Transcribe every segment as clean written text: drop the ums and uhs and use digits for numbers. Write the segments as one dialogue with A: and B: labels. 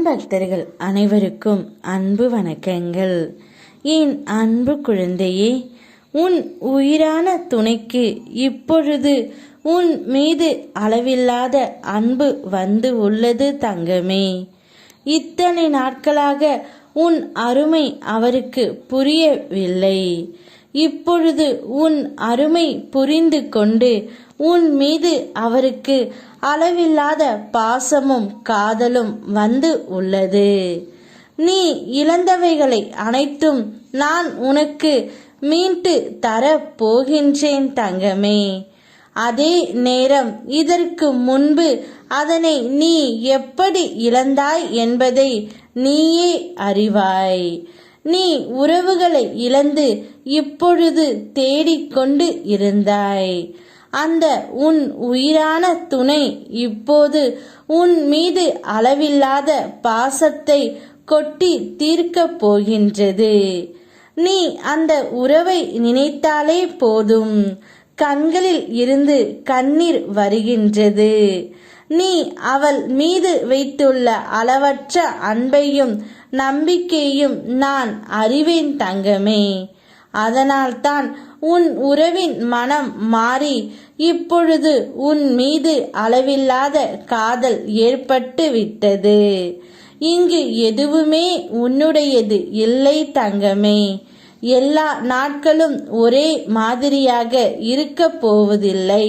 A: பக்தர்கள் அனைவருக்கும் அன்பு வணக்கங்கள். என் அன்பு குழந்தையே, உன் உயிரான துணைக்கு இப்பொழுது உன் மீது அளவில்லாத அன்பு வந்து உள்ளது தங்கமே. இத்தனை நாட்களாக உன் அருமை அவருக்கு புரியவில்லை. இப்பொழுது உன் அருமை புரிந்து கொண்டு உன் மீது அவருக்கு அளவில்லாத பாசமும் காதலும் வந்து உள்ளது. நீ இழந்தவைகளை அனைத்தும் நான் உனக்கு மீட்டு தர போகின்றேன் தங்கமே. அதே நேரம் இதற்கு முன்பு அதனை நீ எப்படி இழந்தாய் என்பதை நீயே அறிவாய். நீ உறவுகளை இழந்து இப்பொழுது தேடிக்கொண்டு இருந்தாய். அந்த உன் உயிரான துணை இப்போது உன் மீது அளவில்லாத பாசத்தை கொட்டி தீர்க்கப் போகின்றது. நீ அந்த உறவை நினைத்தாலே போதும் கண்களில் இருந்து கண்ணீர் வருகின்றது. நீ அவள் மீது வைத்துள்ள அளவற்ற அன்பையும் நம்பிக்கையும் நான் அறிவேன் தங்கமே. அதனால்தான் உன் உறவின் மனம் மாறி இப்பொழுது உன் மீது அளவில்லாத காதல் ஏற்பட்டு விட்டது. இங்கு எதுவுமே உன்னுடையது இல்லை தங்கமே. எல்லா நாட்களும் ஒரே மாதிரியாக இருக்க போவதில்லை.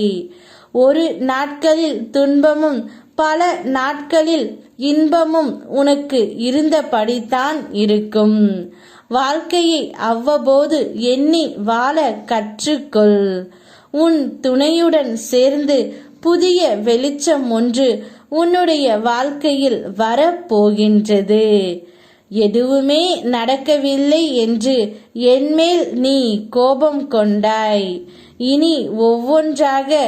A: ஒரு நாட்களில் துன்பமும் பல நாட்களில் இன்பமும் உனக்கு இருந்தபடித்தான் இருக்கும். வாழ்க்கையை அவ்வப்போது எண்ணி வாழ கற்றுக்கொள். உன் துணையுடன் சேர்ந்து புதிய வெளிச்சம் ஒன்று உன்னுடைய வாழ்க்கையில் வரப்போகின்றது. எதுவுமே நடக்கவில்லை என்று என்மேல் நீ கோபம் கொண்டாய். இனி ஒவ்வொன்றாக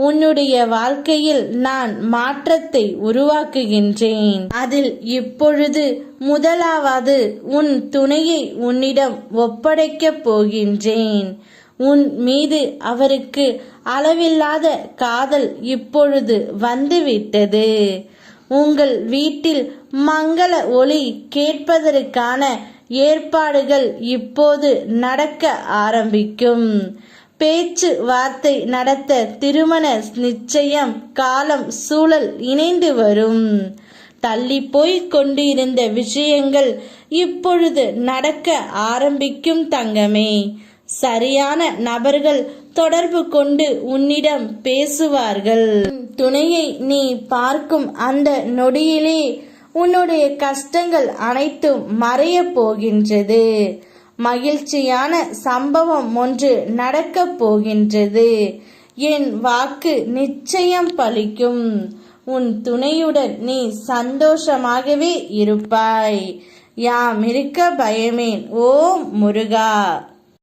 A: உன்னுடைய வாழ்க்கையில் நான் மாற்றத்தை உருவாக்குகின்றேன். அதில் இப்பொழுது முதலாவது உன் துணையை உன்னிடம் ஒப்படைக்கப் போகின்றேன். உன் மீது அவருக்கு அளவில்லாத காதல் இப்பொழுது வந்துவிட்டது. உங்கள் வீட்டில் மங்கள ஒலி கேட்பதற்கான ஏற்பாடுகள் இப்போது நடக்க ஆரம்பிக்கும். பேச்சு வார்த்தை நடத்த திருமண நிச்சயம் காலம் சூழல் இணைந்து வரும். தள்ளி போய் கொண்டிருந்த விஷயங்கள் இப்பொழுது நடக்க ஆரம்பிக்கும் தங்கமே. சரியான நபர்கள் தொடர்பு கொண்டு உன்னிடம் பேசுவார்கள். துணையை நீ பார்க்கும் அந்த நொடியிலே உன்னுடைய கஷ்டங்கள் அனைத்தும் மறைய போகின்றது. மகிழ்ச்சியான சம்பவம் ஒன்று நடக்கப் போகின்றது. என் வாக்கு நிச்சயம் பலிக்கும். உன் துணையுடன் நீ சந்தோஷமாகவே இருப்பாய். யாம் இருக்க பயமேன். ஓம் முருகா.